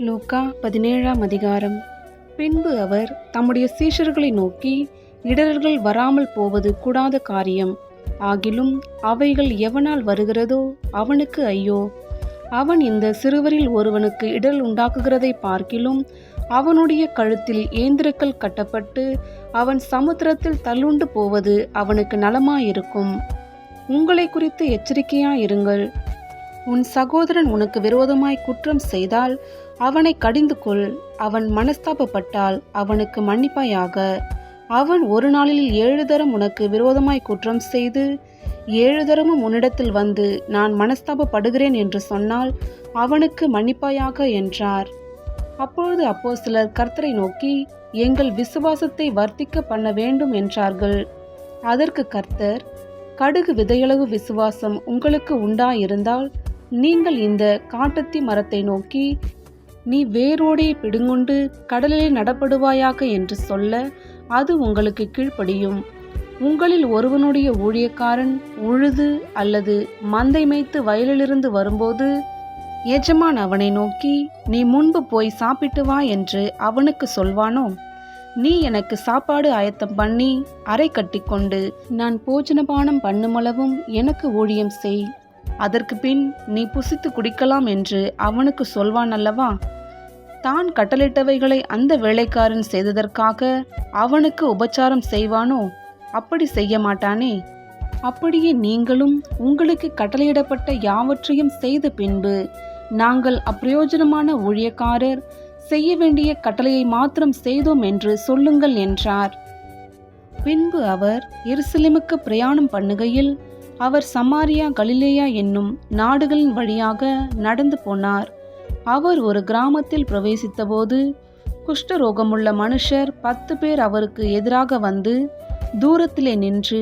லூக்கா 17ஆம் அதிகாரம். பின்பு அவர் தம்முடைய சீஷர்களை நோக்கி, இடறல்கள் வராமல் போவது கூடாத காரியம். ஆகிலும் அவைகள் எவனால் வருகிறதோ அவனுக்கு ஐயோ! அவன் இந்த சிறுவரில் ஒருவனுக்கு இடர் உண்டாக்குகிறதை பார்க்கிலும் அவனுடைய கழுத்தில் ஏந்திரக்கல் கட்டப்பட்டு அவன் சமுத்திரத்தில் தள்ளுண்டு போவது அவனுக்கு நலமாயிருக்கும். உங்களை குறித்து எச்சரிக்கையாயிருங்கள். உன் சகோதரன் உனக்கு விரோதமாய் குற்றம் செய்தால் அவனை கடிந்து கொள். அவன் மனஸ்தாபப்பட்டால் அவனுக்கு மன்னிப்பாயாக. அவன் ஒரு நாளில் 7 தரம் உனக்கு விரோதமாய் குற்றம் செய்து 7 தரமும் உன்னிடத்தில் வந்து நான் மனஸ்தாபப்படுகிறேன் என்று சொன்னால் அவனுக்கு மன்னிப்பாயாக என்றார். அப்பொழுது அப்போஸ்தலர் கர்த்தரை நோக்கி, எங்கள் விசுவாசத்தை வர்த்திக்க பண்ண வேண்டும் என்றார்கள். அதற்கு கர்த்தர், கடுகு விதையளவு விசுவாசம் உங்களுக்கு உண்டாயிருந்தால் நீங்கள் இந்த காட்டத்தி மரத்தை நோக்கி, நீ வேரோடே பிடுங்கொண்டு கடலிலே நடப்படுவாயாக என்று சொல்ல அது உங்களுக்கு கீழ்ப்படியும். உங்களில் ஒருவனுடைய ஊழியக்காரன் உழுது அல்லது மந்தை மேய்த்து வயலிலிருந்து வரும்போது எஜமான் அவனை நோக்கி, நீ முன்பு போய் சாப்பிட்டு வா என்று அவனுக்கு சொல்வானோ? நீ எனக்கு சாப்பாடு ஆயத்தம் பண்ணி அறை கட்டிக்கொண்டு நான் போஜனபானம் பண்ணுமளவும் எனக்கு ஊழியம் செய். அதற்கு பின் நீ புசித்து குடிக்கலாம் என்று அவனுக்கு சொல்வான் அல்லவா? தான் கட்டளிட்டவைகளை அந்த வேலைக்காரன் செய்ததற்காக அவனுக்கு உபச்சாரம் செய்வானோ? அப்படி செய்ய மாட்டானே. அப்படியே நீங்களும் உங்களுக்கு கட்டளையிடப்பட்ட யாவற்றையும் செய்த பின்பு, நாங்கள் அப்பிரயோஜனமான ஊழியக்காரர், செய்ய வேண்டிய கட்டளையை மாத்திரம் செய்தோம் என்று சொல்லுங்கள் என்றார். பின்பு அவர் எருசலேமுக்கு பிரயாணம் பண்ணுகையில் அவர் சமாரியா கலிலேயா என்னும் நாடுகளின் வழியாக நடந்து போனார். அவர் ஒரு கிராமத்தில் பிரவேசித்தபோது குஷ்டரோகமுள்ள மனுஷர் 10 பேர் அவருக்கு எதிராக வந்து தூரத்திலே நின்று,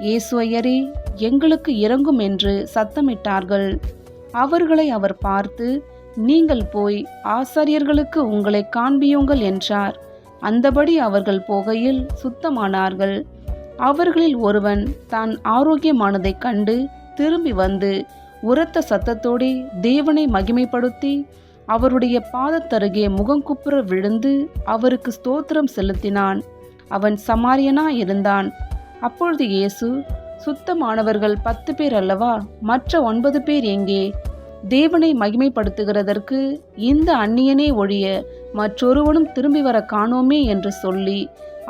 இயேசு ஐயரே, எங்களுக்கு இரங்கும் என்று சத்தமிட்டார்கள். அவர்களை அவர் பார்த்து, நீங்கள் போய் ஆசாரியர்களுக்கு உங்களை காண்பியுங்கள் என்றார். அந்தபடி அவர்கள் போகையில் சுத்தமானார்கள். அவர்களில் ஒருவன் தான் ஆரோக்கியமானதைக் கண்டு திரும்பி வந்து உரத்த சத்தத்தோடே தேவனை மகிமைப்படுத்தி அவருடைய பாதத்தருகே முகங்குப்புற விழுந்து அவருக்கு ஸ்தோத்திரம் செலுத்தினான். அவன் சமாரியனா இருந்தான். அப்பொழுது இயேசு, சுத்தமானவர்கள் 10 பேர் அல்லவா? மற்ற 9 பேர் எங்கே? தேவனை மகிமைப்படுத்துகிறதற்கு இந்த அந்நியனே ஒழிய மற்றொருவனும் திரும்பி வர காணோமே என்று சொல்லி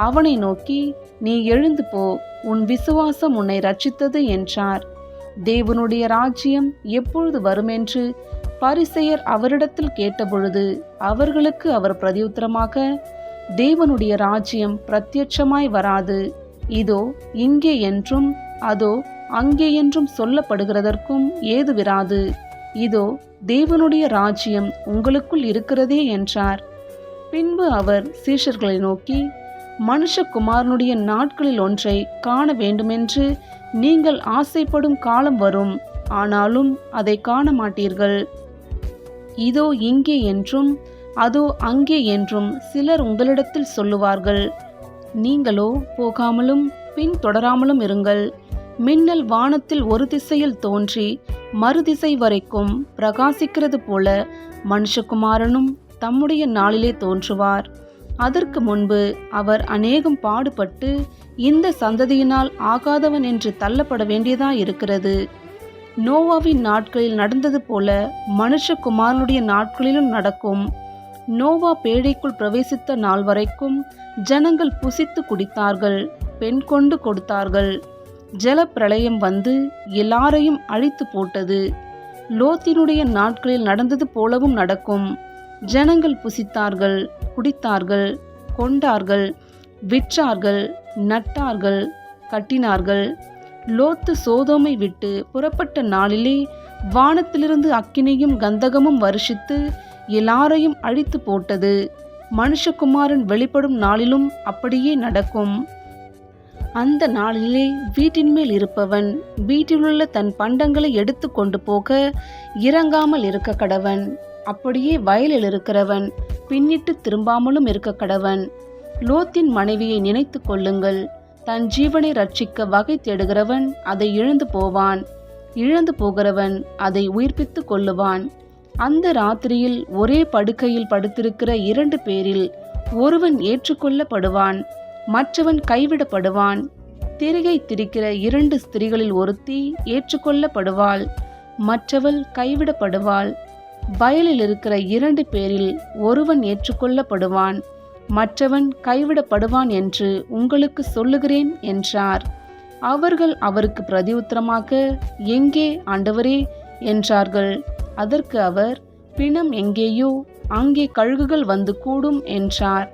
அவனை நோக்கி, நீ எழுந்து போ, உன் விசுவாசம் உன்னை ரட்சித்தது என்றார். தேவனுடைய ராஜ்யம் எப்பொழுது வருமென்று பரிசேயர் அவரிடத்தில் கேட்டபொழுது அவர்களுக்கு அவர் பிரதியுத்தரமாக, தேவனுடைய ராஜ்யம் பிரத்யட்சமாய் வராது. இதோ இங்கே என்றும் அதோ அங்கே என்றும் சொல்லப்படுகிறதற்கும் ஏதுவிராது. இதோ தேவனுடைய ராஜ்யம் உங்களுக்குள் இருக்கிறதே என்றார். பின்பு அவர் சீஷர்களை நோக்கி, மனுஷகுமாரனுடைய நாட்களில் ஒன்றை காண வேண்டுமென்று நீங்கள் ஆசைப்படும் காலம் வரும், ஆனாலும் அதை காண மாட்டீர்கள். இதோ இங்கே என்றும் அதோ அங்கே என்றும் சிலர் உங்களிடத்தில் சொல்லுவார்கள். நீங்களோ போகாமலும் பின் தொடராமலும் இருங்கள். மின்னல் வானத்தில் ஒரு திசையில் தோன்றி மறுதிசை வரைக்கும் பிரகாசிக்கிறது போல மனுஷகுமாரனும் தம்முடைய நாளிலே தோன்றுவார். அதற்கு முன்பு அவர் அநேகம் பாடுபட்டு இந்த சந்ததியினால் ஆகாதவன் என்று தள்ளப்பட வேண்டியதாயிருக்கிறது. நோவாவின் நாட்களில் நடந்தது போல மனுஷகுமாரனுடைய நாட்களிலும் நடக்கும். நோவா பேழைக்குள் பிரவேசித்த நாள் வரைக்கும் ஜனங்கள் புசித்து குடித்தார்கள், பெண் கொண்டு கொடுத்தார்கள். ஜலப்பிரளயம் வந்து எல்லாரையும் அழித்து போட்டது. லோத்தினுடைய நாட்களில் நடந்தது போலவும் நடக்கும். ஜனங்கள் புசித்தார்கள், குடித்தார்கள், கொண்டார்கள், விற்றார்கள், நட்டார்கள், கட்டினார்கள். லோத்து சோதோமை விட்டு புறப்பட்ட நாளிலே வானத்திலிருந்து அக்கினியும் கந்தகமும் வருஷித்து எல்லாரையும் அழித்து போட்டது. மனுஷகுமாரன் வெளிப்படும் நாளிலும் அப்படியே நடக்கும். அந்த நாளிலே வீட்டின் மேல் இருப்பவன் வீட்டிலுள்ள தன் பண்டங்களை எடுத்து கொண்டு போக இறங்காமல் இருக்க கடவன். அப்படியே வயலில் இருக்கிறவன் பின்னிட்டு திரும்பாமலும் இருக்க கடவன். லோத்தின் மனைவியை நினைத்து கொள்ளுங்கள். தன் ஜீவனை ரட்சிக்க வகை தேடுகிறவன் அதை இழந்து போவான். இழந்து போகிறவன் அதை உயிர்ப்பித்து கொள்ளுவான். அந்த ராத்திரியில் ஒரே படுக்கையில் படுத்திருக்கிற 2 பேரில் ஒருவன் ஏற்றுக்கொள்ளப்படுவான், மற்றவன் கைவிடப்படுவான். திரிகை திரிக்கிற 2 ஸ்திரீகளில் ஒருத்தி ஏற்றுக்கொள்ளப்படுவாள், மற்றவள் கைவிடப்படுவாள். வயலில் இருக்கிற 2 பேரில் ஒருவன் ஏற்றுக்கொள்ளப்படுவான், மற்றவன் கைவிடப்படுவான் என்று உங்களுக்கு சொல்லுகிறேன் என்றார். அவர்கள் அவருக்கு பிரதியுத்தரமாக, எங்கே ஆண்டவரே என்றார்கள். அதற்கு அவர், பிணம் எங்கேயோ அங்கே கழுகுகள் வந்து கூடும் என்றார்.